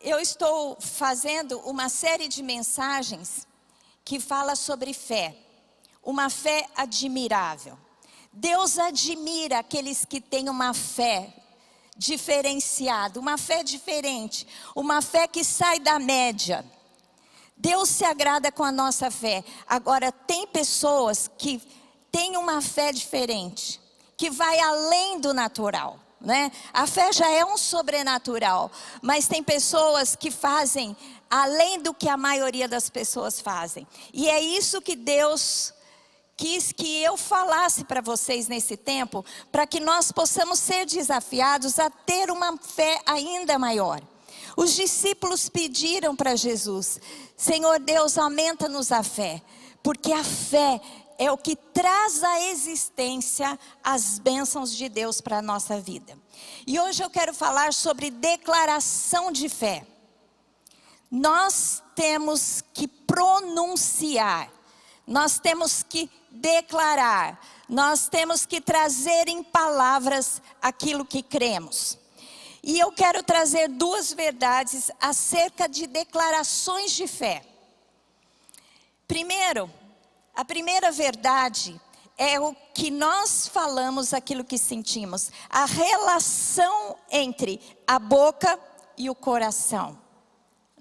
Eu estou fazendo uma série de mensagens que fala sobre fé. Uma fé admirável. Deus admira aqueles que têm uma fé diferenciada, uma fé diferente, uma fé que sai da média. Deus se agrada com a nossa fé. Agora, tem pessoas que têm uma fé diferente, que vai além do natural, né? A fé já é um sobrenatural, mas tem pessoas que fazem além do que a maioria das pessoas fazem. E é isso que Deus quis que eu falasse para vocês nesse tempo, para que nós possamos ser desafiados a ter uma fé ainda maior. Os discípulos pediram para Jesus: Senhor Deus, aumenta-nos a fé, porque a fé é o que traz à existência as bênçãos de Deus para a nossa vida. E hoje eu quero falar sobre declaração de fé. Nós temos que pronunciar, nós temos que declarar, nós temos que trazer em palavras aquilo que cremos. E eu quero trazer duas verdades acerca de declarações de fé. Primeiro, a primeira verdade é o que nós falamos, aquilo que sentimos. A relação entre a boca e o coração,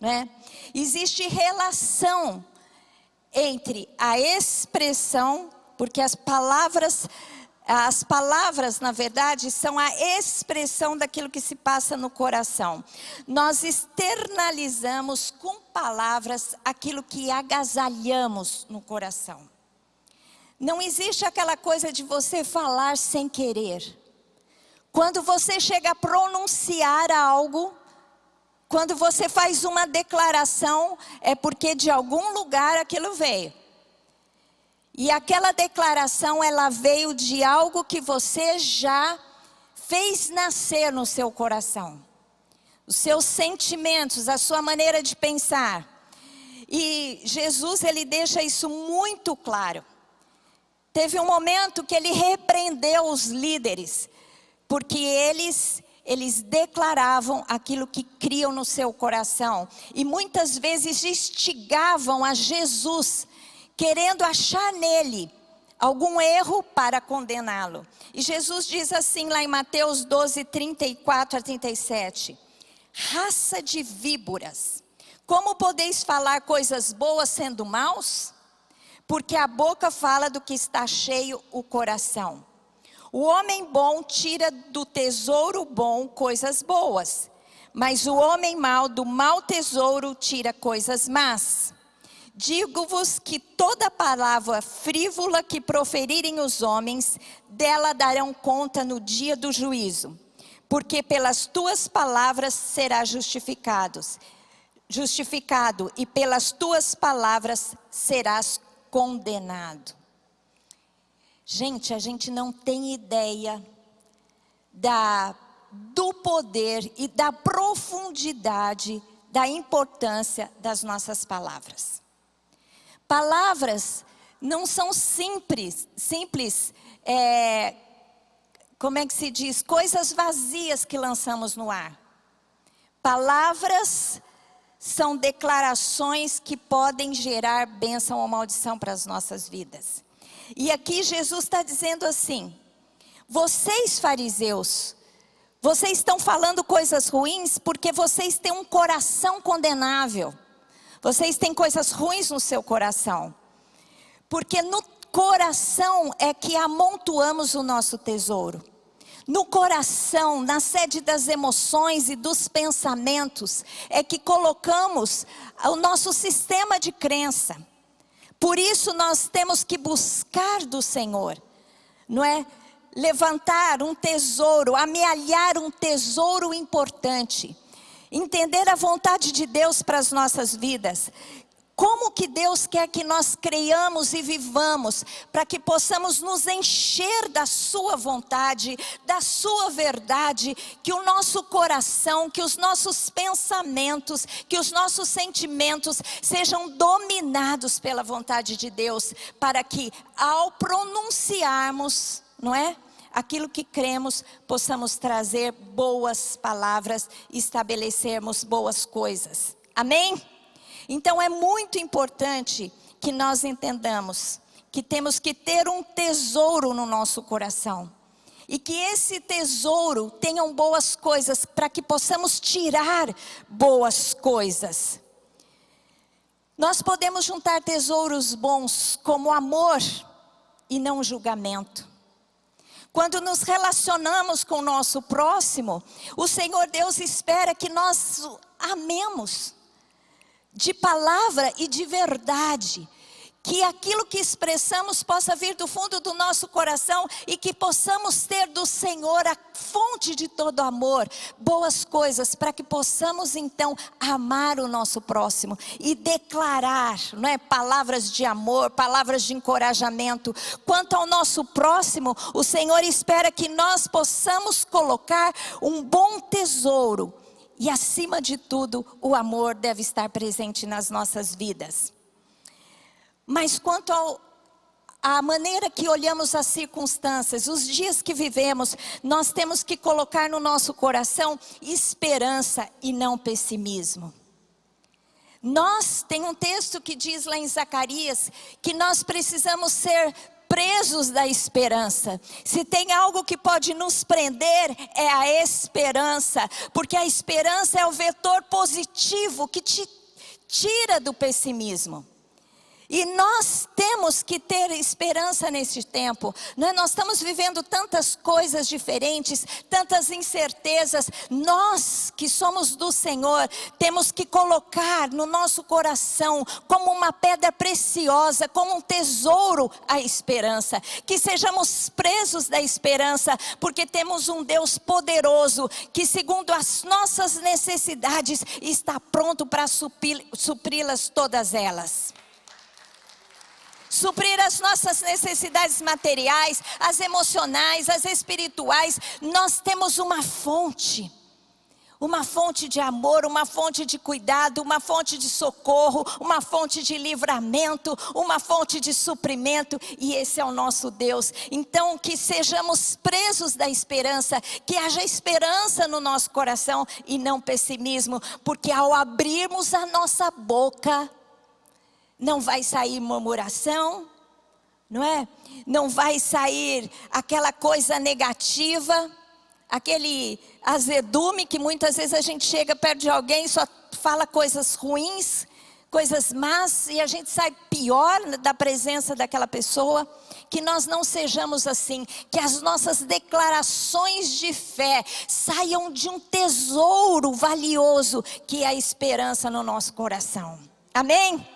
né? Existe relação entre a expressão, porque as palavras, na verdade, são a expressão daquilo que se passa no coração. Nós externalizamos com palavras aquilo que agasalhamos no coração. Não existe aquela coisa de você falar sem querer. Quando você chega a pronunciar algo, quando você faz uma declaração, é porque de algum lugar aquilo veio. E aquela declaração, ela veio de algo que você já fez nascer no seu coração. Os seus sentimentos, a sua maneira de pensar. E Jesus, ele deixa isso muito claro. Teve um momento que ele repreendeu os líderes, porque eles declaravam aquilo que criam no seu coração. E muitas vezes instigavam a Jesus, querendo achar nele algum erro para condená-lo. E Jesus diz assim lá em Mateus 12, 34 a 37. Raça de víboras, como podeis falar coisas boas sendo maus? Porque a boca fala do que está cheio o coração. O homem bom tira do tesouro bom coisas boas, mas o homem mau do mau tesouro tira coisas más. Digo-vos que toda palavra frívola que proferirem os homens, dela darão conta no dia do juízo. Porque pelas tuas palavras serás justificado, e pelas tuas palavras serás condenado. Gente, a gente não tem ideia do poder e da profundidade, da importância das nossas palavras. Palavras não são simples, como é que se diz? Coisas vazias que lançamos no ar. Palavras são declarações que podem gerar bênção ou maldição para as nossas vidas. E aqui Jesus está dizendo assim: vocês fariseus, vocês estão falando coisas ruins porque vocês têm um coração condenável. Vocês têm coisas ruins no seu coração. Porque no coração é que amontoamos o nosso tesouro. No coração, na sede das emoções e dos pensamentos, é que colocamos o nosso sistema de crença. Por isso nós temos que buscar do Senhor, não é? Levantar um tesouro, amealhar um tesouro importante. Entender a vontade de Deus para as nossas vidas. Como que Deus quer que nós creiamos e vivamos, para que possamos nos encher da sua vontade, da sua verdade, que o nosso coração, que os nossos pensamentos, que os nossos sentimentos sejam dominados pela vontade de Deus, para que ao pronunciarmos, não é? aquilo que cremos, possamos trazer boas palavras, estabelecermos boas coisas. Amém? Então é muito importante que nós entendamos que temos que ter um tesouro no nosso coração. E que esse tesouro tenham boas coisas, para que possamos tirar boas coisas. Nós podemos juntar tesouros bons como amor e não julgamento. Quando nos relacionamos com o nosso próximo, o Senhor Deus espera que nós o amemos de palavra e de verdade. Que aquilo que expressamos possa vir do fundo do nosso coração e que possamos ter do Senhor a fonte de todo amor, boas coisas, para que possamos então amar o nosso próximo e declarar, não é, palavras de amor, palavras de encorajamento. Quanto ao nosso próximo, o Senhor espera que nós possamos colocar um bom tesouro e, acima de tudo, o amor deve estar presente nas nossas vidas. Mas quanto à maneira que olhamos as circunstâncias, os dias que vivemos, nós temos que colocar no nosso coração esperança e não pessimismo. Tem um texto que diz lá em Zacarias, que nós precisamos ser presos da esperança. Se tem algo que pode nos prender, é a esperança. Porque a esperança é o vetor positivo que te tira do pessimismo. E nós temos que ter esperança nesse tempo, né? Nós estamos vivendo tantas coisas diferentes, tantas incertezas. Nós que somos do Senhor, temos que colocar no nosso coração como uma pedra preciosa, como um tesouro, a esperança. Que sejamos presos da esperança, porque temos um Deus poderoso, que segundo as nossas necessidades, está pronto para supri-las todas elas. Suprir as nossas necessidades materiais, as emocionais, as espirituais. Nós temos uma fonte de amor, uma fonte de cuidado, uma fonte de socorro, uma fonte de livramento, uma fonte de suprimento, e esse é o nosso Deus. Então que sejamos presos da esperança, que haja esperança no nosso coração e não pessimismo, porque ao abrirmos a nossa boca, não vai sair murmuração, não é? Não vai sair aquela coisa negativa, aquele azedume que muitas vezes a gente chega perto de alguém e só fala coisas ruins, coisas más, e a gente sai pior da presença daquela pessoa. Que nós não sejamos assim, que as nossas declarações de fé saiam de um tesouro valioso, que é a esperança no nosso coração. Amém?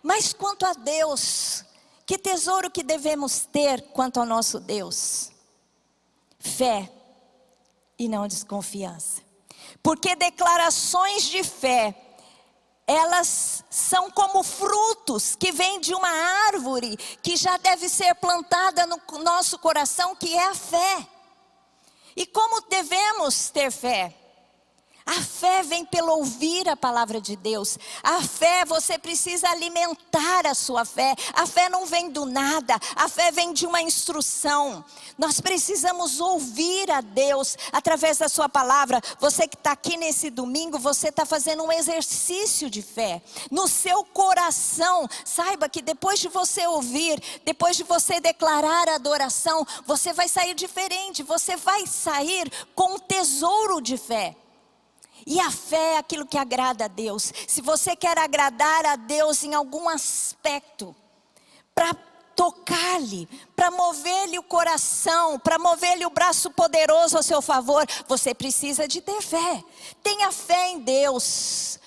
Mas quanto a Deus, que tesouro que devemos ter quanto ao nosso Deus? Fé e não desconfiança. Porque declarações de fé, elas são como frutos que vêm de uma árvore que já deve ser plantada no nosso coração, que é a fé. E como devemos ter fé? A fé vem pelo ouvir a palavra de Deus. A fé, você precisa alimentar a sua fé. A fé não vem do nada. A fé vem de uma instrução. Nós precisamos ouvir a Deus através da sua palavra. Você que está aqui nesse domingo, você está fazendo um exercício de fé. No seu coração, saiba que depois de você ouvir, depois de você declarar a adoração, você vai sair diferente. Você vai sair com um tesouro de fé. E a fé é aquilo que agrada a Deus. Se você quer agradar a Deus em algum aspecto, para tocar-lhe, para mover-lhe o coração, para mover-lhe o braço poderoso ao seu favor, você precisa de ter fé. Tenha fé em Deus.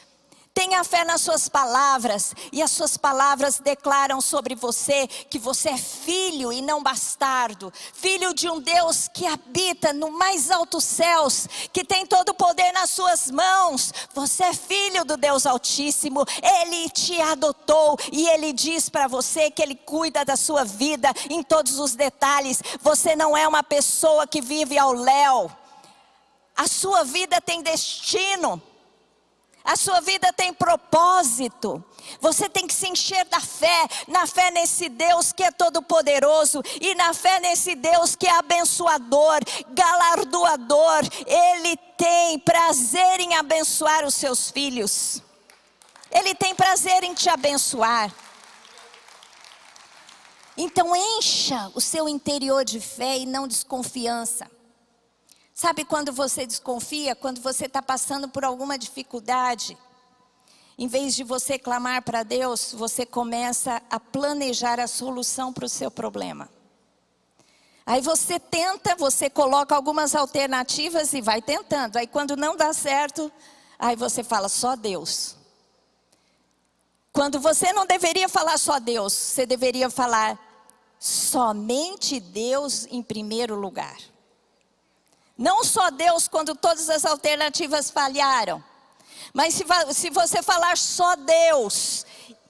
Tenha fé nas suas palavras, e as suas palavras declaram sobre você que você é filho e não bastardo, filho de um Deus que habita no mais altos céus, que tem todo o poder nas suas mãos. Você é filho do Deus Altíssimo, Ele te adotou e Ele diz para você que Ele cuida da sua vida em todos os detalhes. Você não é uma pessoa que vive ao léu, a sua vida tem destino. A sua vida tem propósito. Você tem que se encher da fé. Na fé nesse Deus que é todo poderoso. E na fé nesse Deus que é abençoador, galardoador. Ele tem prazer em abençoar os seus filhos. Ele tem prazer em te abençoar. Então encha o seu interior de fé e não desconfiança. Sabe quando você desconfia? Quando você está passando por alguma dificuldade. Em vez de você clamar para Deus, você começa a planejar a solução para o seu problema. Aí você tenta, você coloca algumas alternativas e vai tentando. Aí quando não dá certo, aí você fala só Deus. Quando você não deveria falar só Deus, você deveria falar somente Deus em primeiro lugar. Não só Deus quando todas as alternativas falharam. Mas se você falar só Deus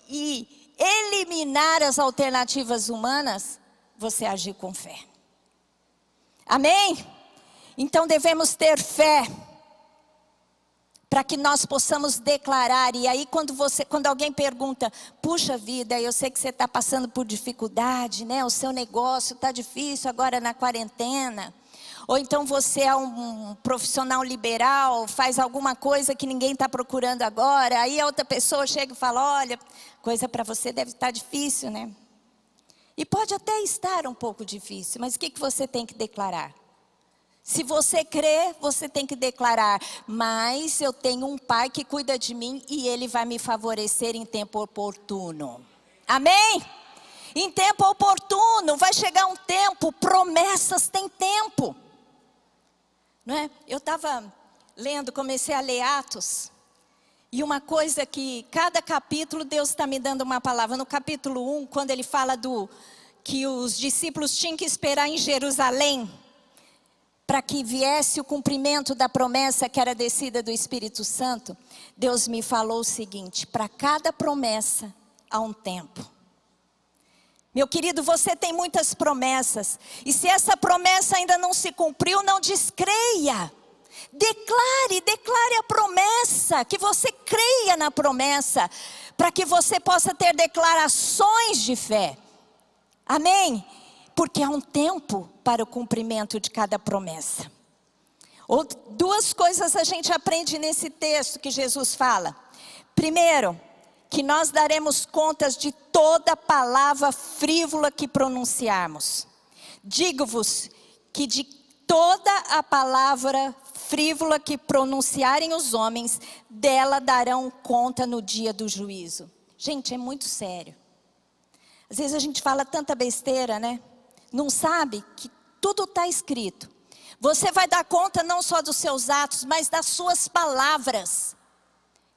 e eliminar as alternativas humanas, você agir com fé. Amém? Então devemos ter fé para que nós possamos declarar. E aí quando alguém pergunta, puxa vida, eu sei que você está passando por dificuldade, né? O seu negócio está difícil agora na quarentena. Ou então você é um profissional liberal, faz alguma coisa que ninguém está procurando agora. Aí a outra pessoa chega e fala, olha, coisa para você deve estar difícil, né? E pode até estar um pouco difícil, mas o que você tem que declarar? Se você crê, você tem que declarar, mas eu tenho um pai que cuida de mim e ele vai me favorecer em tempo oportuno. Amém? Em tempo oportuno, vai chegar um tempo, promessas têm tempo. Não é? Eu estava lendo, comecei a ler Atos. E uma coisa que, cada capítulo, Deus está me dando uma palavra. No capítulo 1, quando ele fala que os discípulos tinham que esperar em Jerusalém, para que viesse o cumprimento da promessa que era descida do Espírito Santo. Deus me falou o seguinte, para cada promessa há um tempo. Meu querido, você tem muitas promessas. E se essa promessa ainda não se cumpriu, não descreia. Declare a promessa. Que você creia na promessa. Para que você possa ter declarações de fé. Amém? Porque há um tempo para o cumprimento de cada promessa. Duas coisas a gente aprende nesse texto que Jesus fala. Primeiro, que nós daremos contas de toda palavra frívola que pronunciarmos. Digo-vos que de toda a palavra frívola que pronunciarem os homens, dela darão conta no dia do juízo. Gente, é muito sério. Às vezes a gente fala tanta besteira, né? Não sabe que tudo está escrito. Você vai dar conta não só dos seus atos, mas das suas palavras.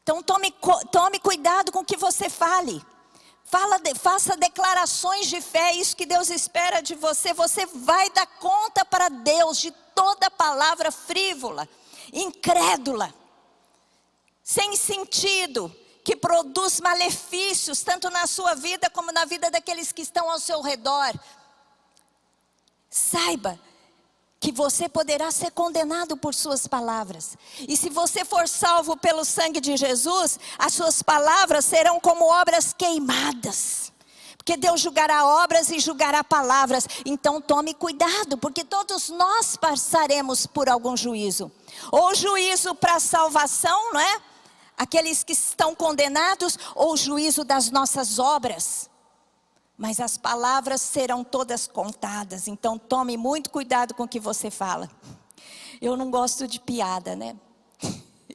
Então tome cuidado com o que você fale. Faça declarações de fé, isso que Deus espera de você. Você vai dar conta para Deus de toda palavra frívola, incrédula, sem sentido, que produz malefícios, tanto na sua vida como na vida daqueles que estão ao seu redor. Saiba que você poderá ser condenado por suas palavras. E se você for salvo pelo sangue de Jesus, as suas palavras serão como obras queimadas. Porque Deus julgará obras e julgará palavras. Então tome cuidado, porque todos nós passaremos por algum juízo. Ou juízo para salvação, não é? Aqueles que estão condenados, ou juízo das nossas obras. Mas as palavras serão todas contadas. Então tome muito cuidado com o que você fala. Eu não gosto de piada, né?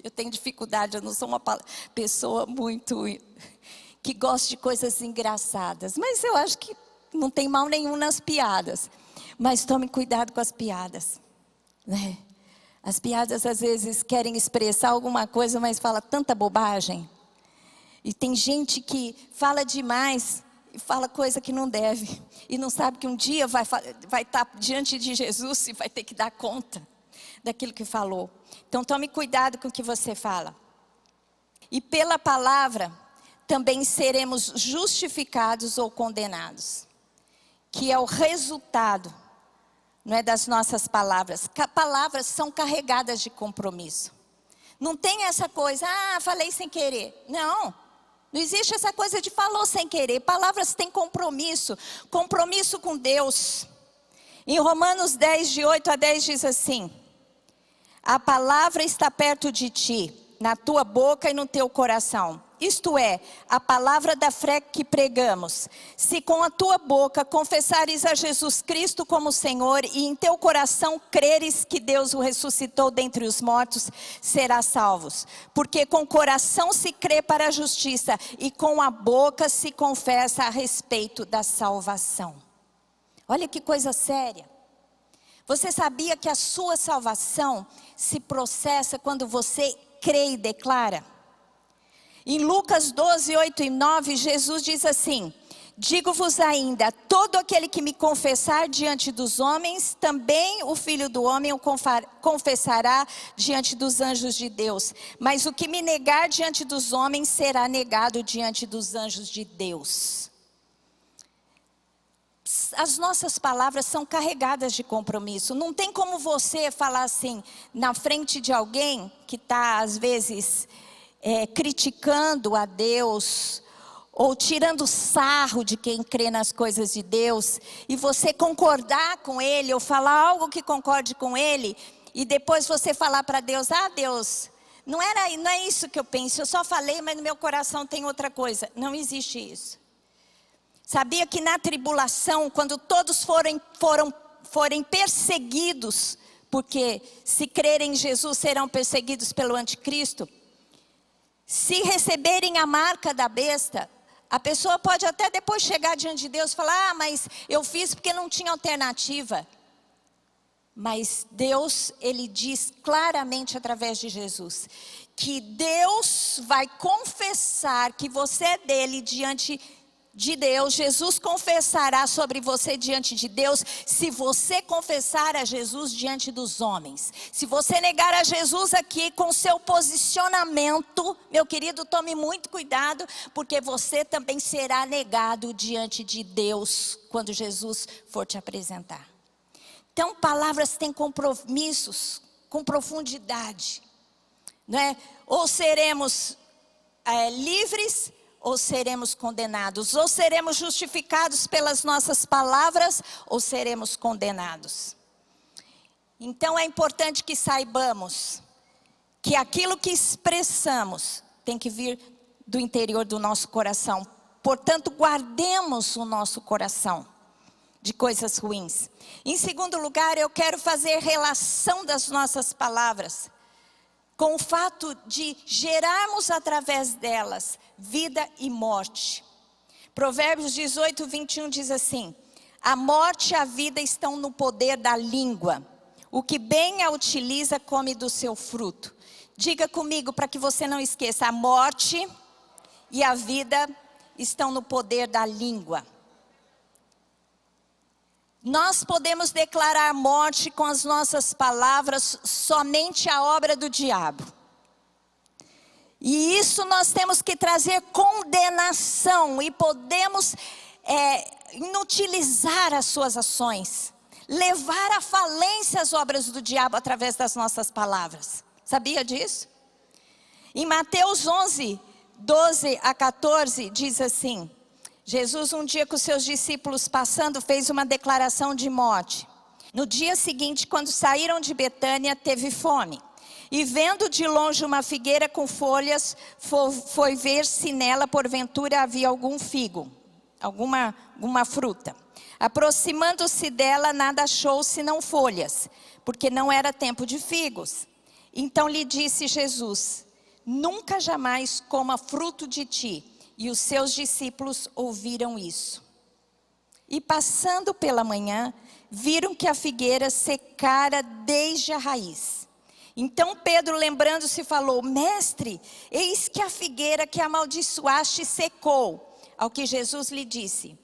Eu tenho dificuldade, eu não sou uma pessoa muito que gosta de coisas engraçadas. Mas eu acho que não tem mal nenhum nas piadas. Mas tome cuidado com as piadas, né? As piadas às vezes querem expressar alguma coisa, mas fala tanta bobagem. E tem gente que fala demais e fala coisa que não deve. E não sabe que um dia vai estar diante de Jesus e vai ter que dar conta daquilo que falou. Então tome cuidado com o que você fala. E pela palavra também seremos justificados ou condenados. Que é o resultado, não é, das nossas palavras. Palavras são carregadas de compromisso. Não tem essa coisa, falei sem querer. Não, não existe essa coisa de falou sem querer. Palavras têm compromisso, compromisso com Deus. Em Romanos 10, de 8 a 10 diz assim: a palavra está perto de ti, na tua boca e no teu coração. Isto é, a palavra da fé que pregamos. Se com a tua boca confessares a Jesus Cristo como Senhor e em teu coração creres que Deus o ressuscitou dentre os mortos, serás salvos. Porque com o coração se crê para a justiça e com a boca se confessa a respeito da salvação. Olha que coisa séria. Você sabia que a sua salvação se processa quando você crê e declara? Em Lucas 12, 8 e 9, Jesus diz assim: digo-vos ainda, todo aquele que me confessar diante dos homens, também o Filho do Homem o confessará diante dos anjos de Deus. Mas o que me negar diante dos homens, será negado diante dos anjos de Deus. As nossas palavras são carregadas de compromisso. Não tem como você falar assim, na frente de alguém que está às vezes criticando a Deus, ou tirando sarro de quem crê nas coisas de Deus, e você concordar com ele, ou falar algo que concorde com ele, e depois você falar para Deus: Deus, não é isso que eu penso, eu só falei, mas no meu coração tem outra coisa. Não existe isso. Sabia que na tribulação, quando todos forem perseguidos, porque se crerem em Jesus serão perseguidos pelo anticristo, se receberem a marca da besta, a pessoa pode até depois chegar diante de Deus e falar: mas eu fiz porque não tinha alternativa. Mas Deus, Ele diz claramente através de Jesus, que Deus vai confessar que você é dele diante de Deus. Jesus confessará sobre você diante de Deus, se você confessar a Jesus diante dos homens. Se você negar a Jesus aqui com seu posicionamento, meu querido, tome muito cuidado, porque você também será negado diante de Deus, quando Jesus for te apresentar. Então, palavras têm compromissos com profundidade, né? Ou seremos livres, ou seremos condenados. Ou seremos justificados pelas nossas palavras, ou seremos condenados. Então é importante que saibamos que aquilo que expressamos tem que vir do interior do nosso coração. Portanto, guardemos o nosso coração de coisas ruins. Em segundo lugar, eu quero fazer relação das nossas palavras com o fato de gerarmos através delas vida e morte. Provérbios 18, 21 diz assim: a morte e a vida estão no poder da língua. O que bem a utiliza come do seu fruto. Diga comigo para que você não esqueça: a morte e a vida estão no poder da língua. Nós podemos declarar morte com as nossas palavras somente a obra do diabo. E isso nós temos que trazer condenação, e podemos inutilizar as suas ações, levar à falência as obras do diabo através das nossas palavras. Sabia disso? Em Mateus 11, 12 a 14 diz assim: Jesus um dia com seus discípulos passando fez uma declaração de morte. No dia seguinte, quando saíram de Betânia, teve fome. E vendo de longe uma figueira com folhas, foi ver se nela porventura havia algum figo, alguma fruta. Aproximando-se dela, nada achou senão folhas, porque não era tempo de figos. Então lhe disse Jesus: nunca jamais coma fruto de ti. E os seus discípulos ouviram isso. E passando pela manhã, viram que a figueira secara desde a raiz. Então Pedro, lembrando-se, falou: mestre, eis que a figueira que amaldiçoaste secou. Ao que Jesus lhe disse: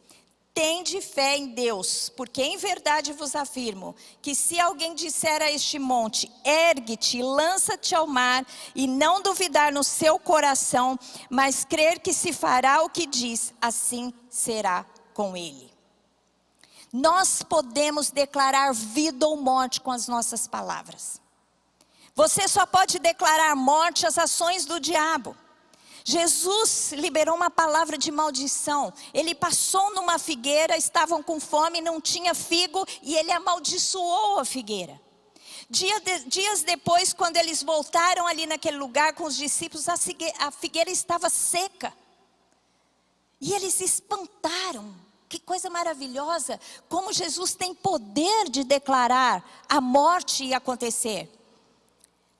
tende fé em Deus, porque em verdade vos afirmo, que se alguém disser a este monte: ergue-te, lança-te ao mar, e não duvidar no seu coração, mas crer que se fará o que diz, assim será com ele. Nós podemos declarar vida ou morte com as nossas palavras. Você só pode declarar morte às ações do diabo. Jesus liberou uma palavra de maldição. Ele passou numa figueira, estavam com fome, não tinha figo, e ele amaldiçoou a figueira. Dias depois, quando eles voltaram ali naquele lugar com os discípulos, a figueira estava seca. E eles se espantaram. Que coisa maravilhosa, como Jesus tem poder de declarar a morte acontecer.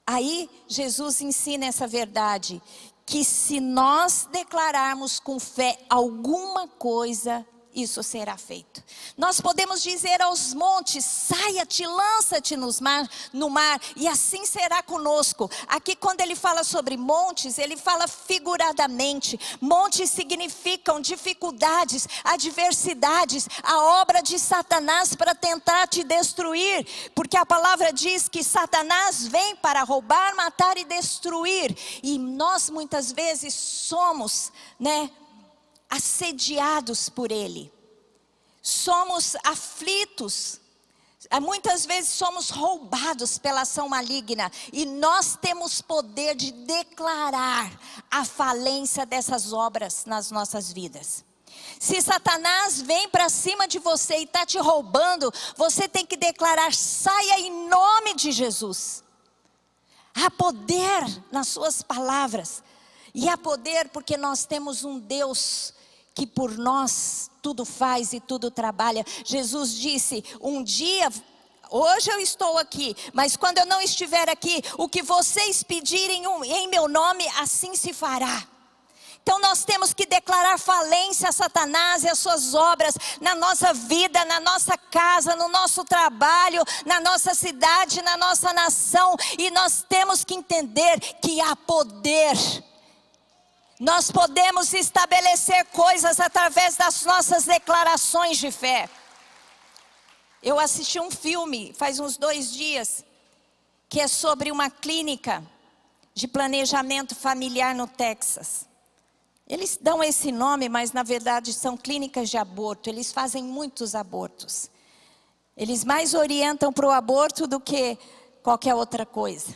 Aí Jesus ensina essa verdade, que se nós declararmos com fé alguma coisa, isso será feito. Nós podemos dizer aos montes, saia-te, lança-te no mar, e assim será conosco. Aqui quando ele fala sobre montes, ele fala figuradamente. Montes significam dificuldades, adversidades, a obra de Satanás para tentar te destruir. Porque a palavra diz que Satanás vem para roubar, matar e destruir. E nós muitas vezes somos, assediados por ele, somos aflitos, muitas vezes somos roubados pela ação maligna, e nós temos poder de declarar a falência dessas obras nas nossas vidas. Se Satanás vem para cima de você e está te roubando, você tem que declarar, saia em nome de Jesus. Há poder nas suas palavras. E há poder porque nós temos um Deus que por nós tudo faz e tudo trabalha. Jesus disse, um dia, hoje eu estou aqui, mas quando eu não estiver aqui, o que vocês pedirem em meu nome, assim se fará. Então nós temos que declarar falência a Satanás e as suas obras na nossa vida, na nossa casa, no nosso trabalho, na nossa cidade, na nossa nação. E nós temos que entender que há poder. Nós podemos estabelecer coisas através das nossas declarações de fé. Eu assisti um filme faz uns 2 dias, que é sobre uma clínica de planejamento familiar no Texas. Eles dão esse nome, mas na verdade são clínicas de aborto. Eles fazem muitos abortos. Eles mais orientam para o aborto do que qualquer outra coisa.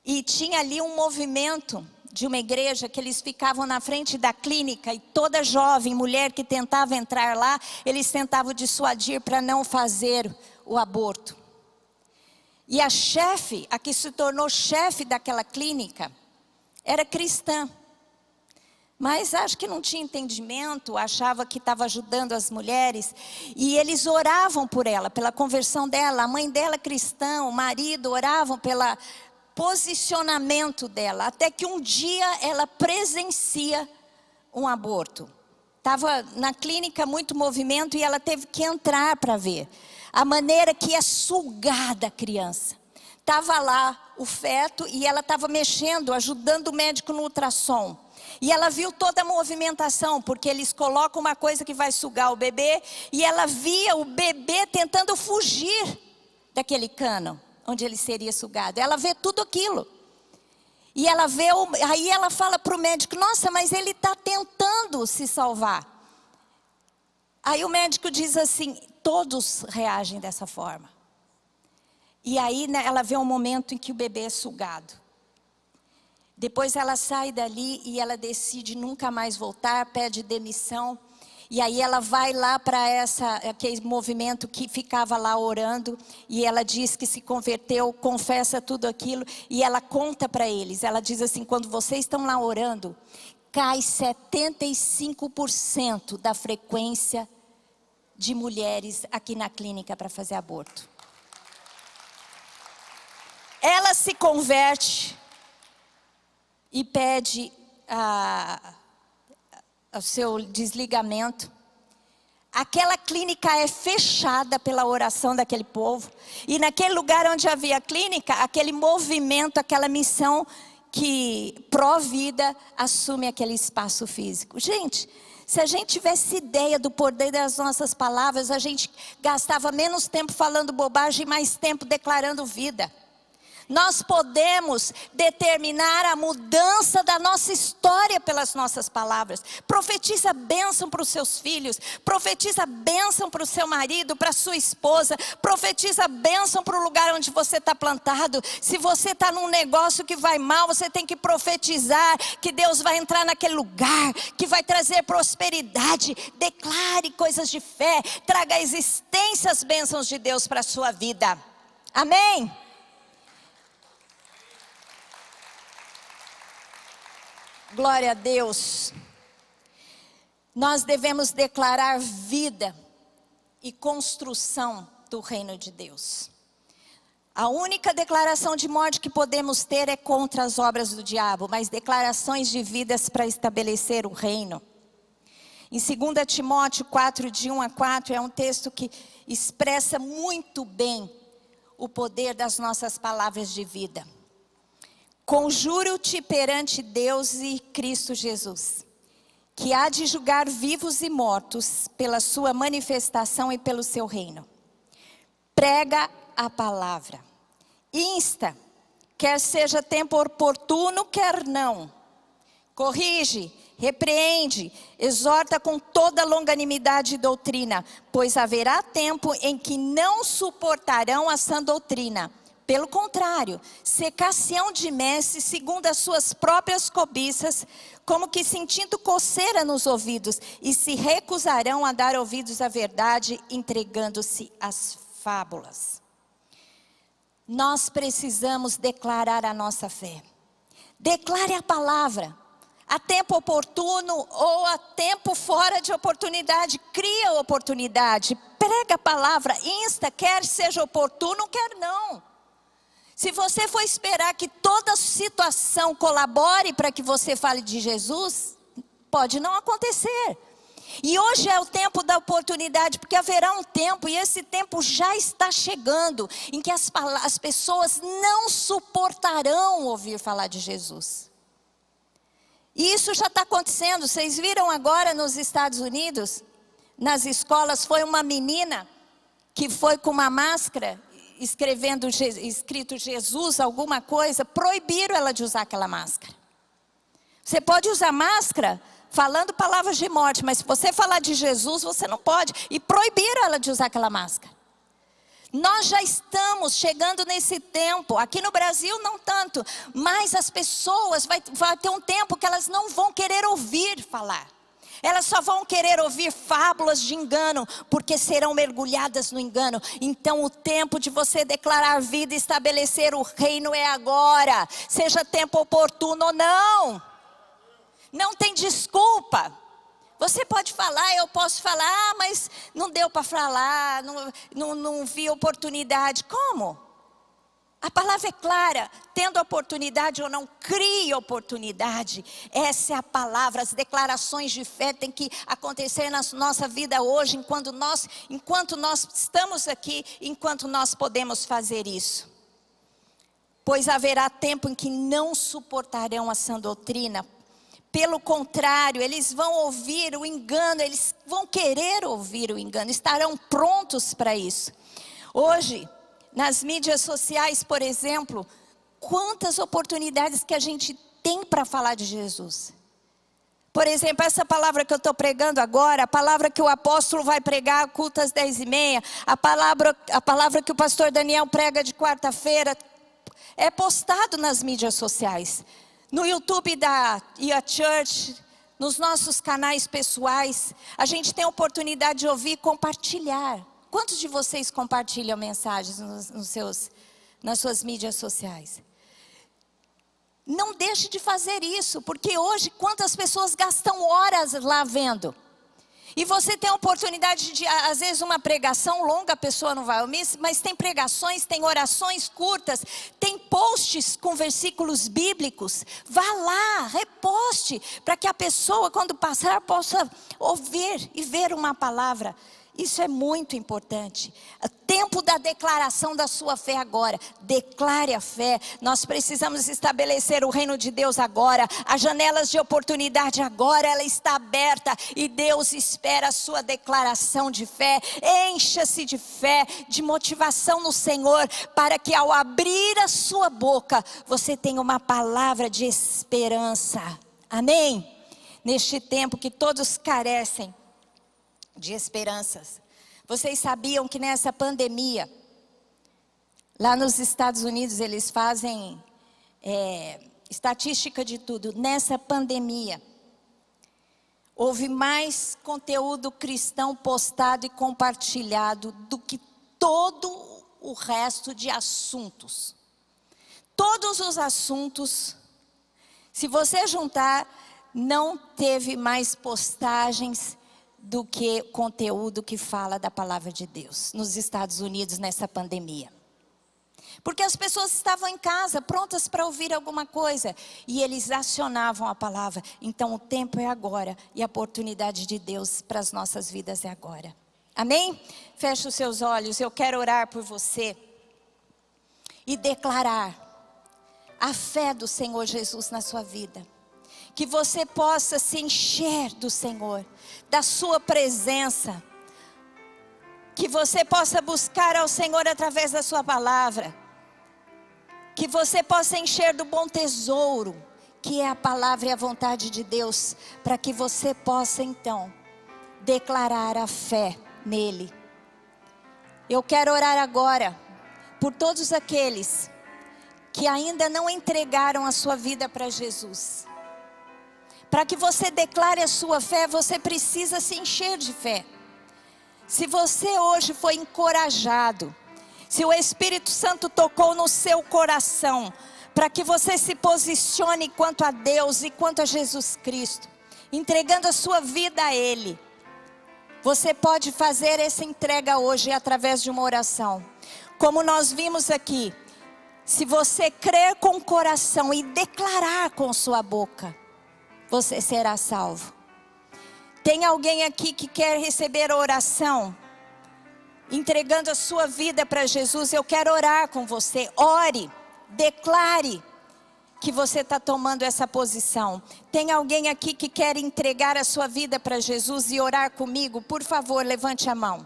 E tinha ali um movimento de uma igreja que eles ficavam na frente da clínica, e toda jovem mulher que tentava entrar lá, eles tentavam dissuadir para não fazer o aborto. E a chefe, a que se tornou chefe daquela clínica, era cristã. Mas acho que não tinha entendimento, achava que estava ajudando as mulheres. E eles oravam por ela, pela conversão dela. A mãe dela cristã, o marido oravam pelo posicionamento dela. Até que um dia ela presencia um aborto. Estava na clínica muito movimento e ela teve que entrar para ver a maneira que é sugada a criança. Estava lá o feto e ela estava mexendo, ajudando o médico no ultrassom. E ela viu toda a movimentação, porque eles colocam uma coisa que vai sugar o bebê, e ela via o bebê tentando fugir daquele cano onde ele seria sugado. Ela vê tudo aquilo. E ela vê, aí ela fala para o médico, nossa, mas ele está tentando se salvar. Aí o médico diz assim, todos reagem dessa forma. E aí ela vê um momento em que o bebê é sugado. Depois ela sai dali e ela decide nunca mais voltar, pede demissão. E aí ela vai lá para aquele movimento que ficava lá orando. E ela diz que se converteu, confessa tudo aquilo. E ela conta para eles, ela diz assim, quando vocês estão lá orando, cai 75% da frequência de mulheres aqui na clínica para fazer aborto. Ela se converte e pede o seu desligamento. Aquela clínica é fechada pela oração daquele povo. E naquele lugar onde havia a clínica, aquele movimento, aquela missão que pró-vida assume aquele espaço físico. Gente, se a gente tivesse ideia do poder das nossas palavras, a gente gastava menos tempo falando bobagem e mais tempo declarando vida. Nós podemos determinar a mudança da nossa história pelas nossas palavras. Profetiza bênção para os seus filhos. Profetiza bênção para o seu marido, para a sua esposa. Profetiza bênção para o lugar onde você está plantado. Se você está num negócio que vai mal, você tem que profetizar que Deus vai entrar naquele lugar, que vai trazer prosperidade. Declare coisas de fé. Traga à existência as bênçãos de Deus para a sua vida. Amém? Glória a Deus. Nós devemos declarar vida e construção do reino de Deus. A única declaração de morte que podemos ter é contra as obras do diabo, mas declarações de vidas para estabelecer o reino. Em 2 Timóteo 4, de 1 a 4, é um texto que expressa muito bem o poder das nossas palavras de vida. Conjuro-te perante Deus e Cristo Jesus, que há de julgar vivos e mortos pela sua manifestação e pelo seu reino. Prega a palavra. Insta, quer seja tempo oportuno, quer não. Corrige, repreende, exorta com toda longanimidade e doutrina, pois haverá tempo em que não suportarão a sã doutrina. Pelo contrário, secar-se-ão de mestres segundo as suas próprias cobiças, como que sentindo coceira nos ouvidos, e se recusarão a dar ouvidos à verdade, entregando-se às fábulas. Nós precisamos declarar a nossa fé. Declare a palavra. A tempo oportuno ou a tempo fora de oportunidade, cria oportunidade. Prega a palavra, insta, quer seja oportuno, quer não. Se você for esperar que toda situação colabore para que você fale de Jesus, pode não acontecer. E hoje é o tempo da oportunidade, porque haverá um tempo, e esse tempo já está chegando, em que as pessoas não suportarão ouvir falar de Jesus. E isso já está acontecendo. Vocês viram agora nos Estados Unidos, nas escolas, foi uma menina que foi com uma máscara, escrito Jesus, alguma coisa, proibiram ela de usar aquela máscara. Você pode usar máscara falando palavras de morte, mas se você falar de Jesus, você não pode. E proibiram ela de usar aquela máscara. Nós já estamos chegando nesse tempo, aqui no Brasil não tanto, mas as pessoas, vai ter um tempo que elas não vão querer ouvir falar. Elas só vão querer ouvir fábulas de engano, porque serão mergulhadas no engano. Então o tempo de você declarar vida e estabelecer o reino é agora. Seja tempo oportuno ou não. Não tem desculpa. Você pode falar, eu posso falar, mas não deu para falar, não vi oportunidade. Como? A palavra é clara, tendo oportunidade ou não, crie oportunidade. Essa é a palavra, as declarações de fé têm que acontecer na nossa vida hoje, enquanto nós estamos aqui, enquanto nós podemos fazer isso. Pois haverá tempo em que não suportarão a sã doutrina. Pelo contrário, eles vão ouvir o engano, eles vão querer ouvir o engano, estarão prontos para isso. Hoje, nas mídias sociais, por exemplo, quantas oportunidades que a gente tem para falar de Jesus. Por exemplo, essa palavra que eu estou pregando agora, a palavra que o apóstolo vai pregar, culto às 10h30, a palavra que o pastor Daniel prega de quarta-feira, é postado nas mídias sociais. No YouTube da IA Church, nos nossos canais pessoais, a gente tem a oportunidade de ouvir e compartilhar. Quantos de vocês compartilham mensagens nas suas mídias sociais? Não deixe de fazer isso, porque hoje quantas pessoas gastam horas lá vendo? E você tem a oportunidade de, às vezes uma pregação longa a pessoa não vai ouvir, mas tem pregações, tem orações curtas, tem posts com versículos bíblicos. Vá lá, reposte, para que a pessoa quando passar possa ouvir e ver uma palavra. Isso é muito importante. O tempo da declaração da sua fé agora. Declare a fé. Nós precisamos estabelecer o reino de Deus agora. As janelas de oportunidade agora, ela está aberta. E Deus espera a sua declaração de fé. Encha-se de fé, de motivação no Senhor, para que ao abrir a sua boca, você tenha uma palavra de esperança. Amém? Neste tempo que todos carecem de esperanças. Vocês sabiam que nessa pandemia, lá nos Estados Unidos eles fazem estatística de tudo. Nessa pandemia, houve mais conteúdo cristão postado e compartilhado do que todo o resto de assuntos. Todos os assuntos, se você juntar, não teve mais postagens do que conteúdo que fala da palavra de Deus nos Estados Unidos nessa pandemia. Porque as pessoas estavam em casa, prontas para ouvir alguma coisa, e eles acionavam a palavra. Então o tempo é agora, e a oportunidade de Deus para as nossas vidas é agora. Amém? Feche os seus olhos, eu quero orar por você e declarar a fé do Senhor Jesus na sua vida. Que você possa se encher do Senhor, da sua presença. Que você possa buscar ao Senhor através da sua palavra. Que você possa encher do bom tesouro, que é a palavra e a vontade de Deus. Para que você possa então declarar a fé nele. Eu quero orar agora por todos aqueles que ainda não entregaram a sua vida para Jesus. Para que você declare a sua fé, você precisa se encher de fé. Se você hoje foi encorajado, se o Espírito Santo tocou no seu coração, para que você se posicione quanto a Deus e quanto a Jesus Cristo, entregando a sua vida a Ele, você pode fazer essa entrega hoje através de uma oração. Como nós vimos aqui, se você crer com o coração e declarar com sua boca, você será salvo. Tem alguém aqui que quer receber a oração, entregando a sua vida para Jesus? Eu quero orar com você. Ore, declare que você está tomando essa posição. Tem alguém aqui que quer entregar a sua vida para Jesus e orar comigo? Por favor, levante a mão.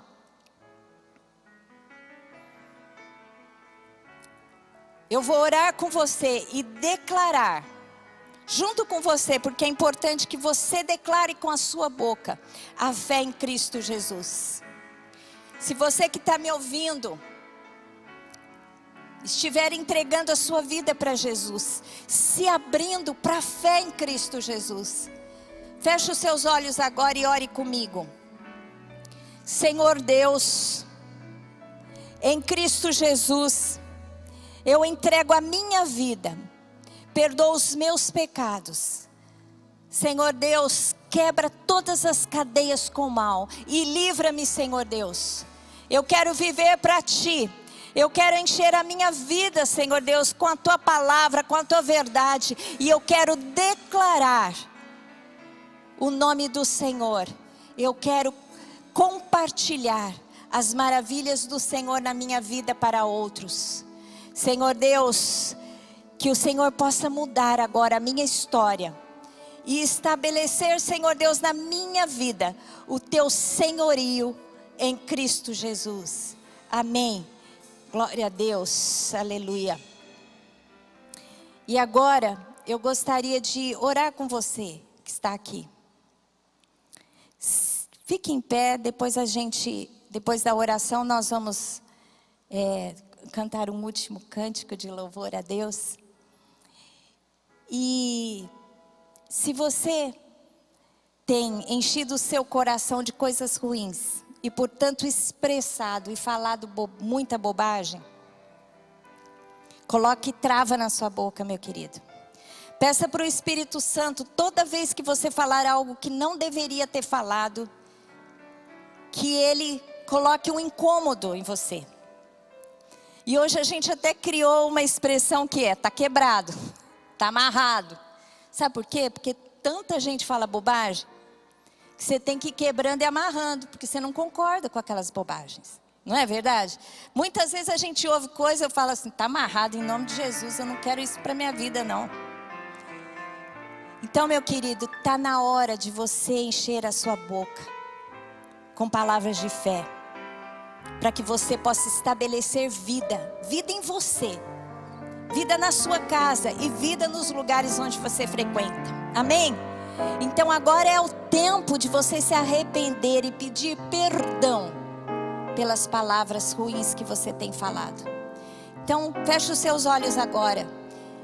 Eu vou orar com você e declarar junto com você, porque é importante que você declare com a sua boca a fé em Cristo Jesus. Se você que está me ouvindo estiver entregando a sua vida para Jesus, se abrindo para a fé em Cristo Jesus, feche os seus olhos agora e ore comigo. Senhor Deus, em Cristo Jesus, eu entrego a minha vida. Perdoa os meus pecados. Senhor Deus, quebra todas as cadeias com o mal e livra-me, Senhor Deus. Eu quero viver para Ti. Eu quero encher a minha vida, Senhor Deus, com a Tua palavra, com a Tua verdade. E eu quero declarar o nome do Senhor. Eu quero compartilhar as maravilhas do Senhor na minha vida para outros. Senhor Deus, que o Senhor possa mudar agora a minha história e estabelecer, Senhor Deus, na minha vida o Teu senhorio em Cristo Jesus. Amém. Glória a Deus. Aleluia. E agora eu gostaria de orar com você que está aqui. Fique em pé, depois da oração nós vamos cantar um último cântico de louvor a Deus. E se você tem enchido o seu coração de coisas ruins e portanto expressado e falado muita bobagem, coloque trava na sua boca, meu querido. Peça para o Espírito Santo, toda vez que você falar algo que não deveria ter falado, que Ele coloque um incômodo em você. E hoje a gente até criou uma expressão que está quebrado, está amarrado. Sabe por quê? Porque tanta gente fala bobagem, que você tem que ir quebrando e amarrando, porque você não concorda com aquelas bobagens. Não é verdade? Muitas vezes a gente ouve coisa e eu falo assim, está amarrado em nome de Jesus, eu não quero isso para minha vida não. Então, meu querido, está na hora de você encher a sua boca com palavras de fé, para que você possa estabelecer vida em você, vida na sua casa e vida nos lugares onde você frequenta. Amém? Então agora é o tempo de você se arrepender e pedir perdão pelas palavras ruins que você tem falado. Então feche os seus olhos agora.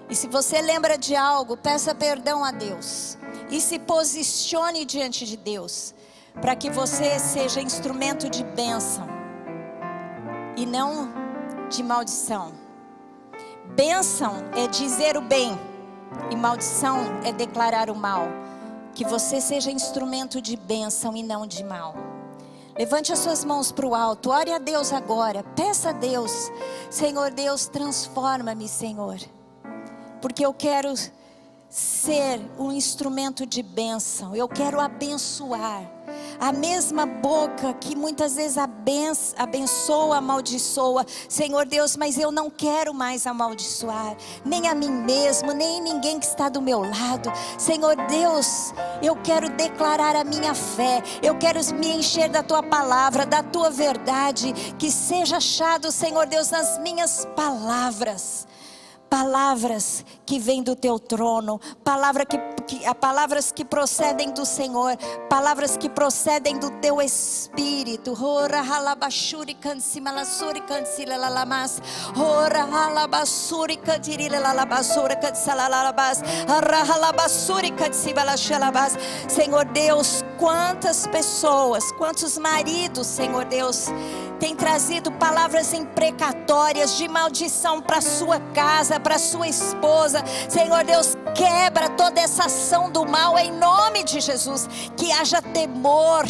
E se você lembra de algo, peça perdão a Deus. E se posicione diante de Deus, para que você seja instrumento de bênção e não de maldição. Bênção é dizer o bem e maldição é declarar o mal. Que você seja instrumento de bênção e não de mal. Levante as suas mãos para o alto, ore a Deus agora, peça a Deus, Senhor Deus, transforma-me, Senhor, porque eu quero ser um instrumento de bênção, eu quero abençoar. A mesma boca que muitas vezes abençoa, amaldiçoa. Senhor Deus, mas eu não quero mais amaldiçoar, nem a mim mesmo, nem ninguém que está do meu lado. Senhor Deus, eu quero declarar a minha fé. Eu quero me encher da Tua palavra, da Tua verdade. Que seja achado, Senhor Deus, nas minhas palavras. Palavras que vêm do Teu trono, palavras que procedem do Senhor, palavras que procedem do Teu Espírito. Ora halabashuri kansimalasuri kansilalamas, ora halabasuri kantirilalamasura kansalalabas, ora halabasuri kansimalashalabas. Senhor Deus, quantas pessoas, quantos maridos, Senhor Deus, tem trazido palavras imprecatórias de maldição para sua casa, para sua esposa. Senhor Deus, quebra toda essa ação do mal em nome de Jesus. Que haja temor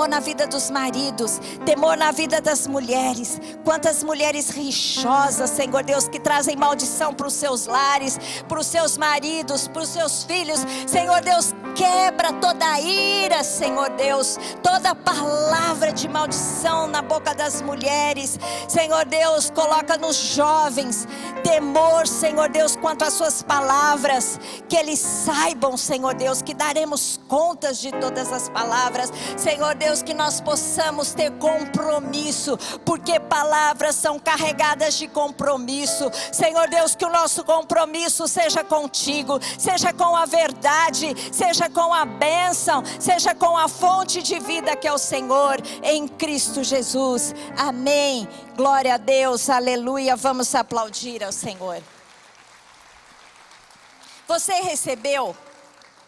na vida dos maridos, temor na vida das mulheres. Quantas mulheres rixosas, Senhor Deus, que trazem maldição para os seus lares, para os seus maridos, para os seus filhos. Senhor Deus, quebra toda a ira, Senhor Deus, toda palavra de maldição na boca das mulheres. Senhor Deus, coloca nos jovens temor, Senhor Deus, quanto às suas palavras, que eles saibam, Senhor Deus, que daremos contas de todas as palavras. Senhor Deus, que nós possamos ter compromisso, porque palavras são carregadas de compromisso. Senhor Deus, que o nosso compromisso seja contigo, seja com a verdade, seja com a bênção, seja com a fonte de vida que é o Senhor, em Cristo Jesus. Amém. Glória a Deus, aleluia. Vamos aplaudir ao Senhor. Você recebeu?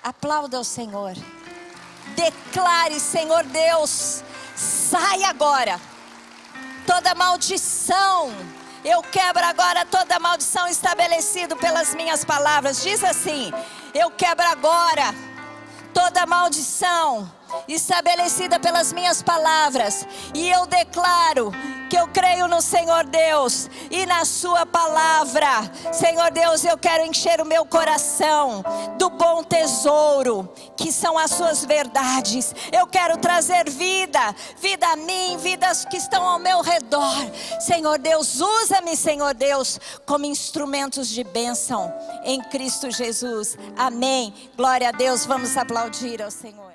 Aplauda ao Senhor. Declare, Senhor Deus, sai agora toda maldição. Eu quebro agora toda maldição estabelecida pelas minhas palavras. Diz assim: eu quebro agora toda maldição estabelecida pelas minhas palavras, e eu declaro que eu creio no Senhor Deus e na sua palavra. Senhor Deus, eu quero encher o meu coração do bom tesouro que são as suas verdades. Eu quero trazer vida a mim, vidas que estão ao meu redor. Senhor Deus, usa-me, Senhor Deus, como instrumentos de bênção em Cristo Jesus. Amém. Glória a Deus. Vamos aplaudir ao Senhor.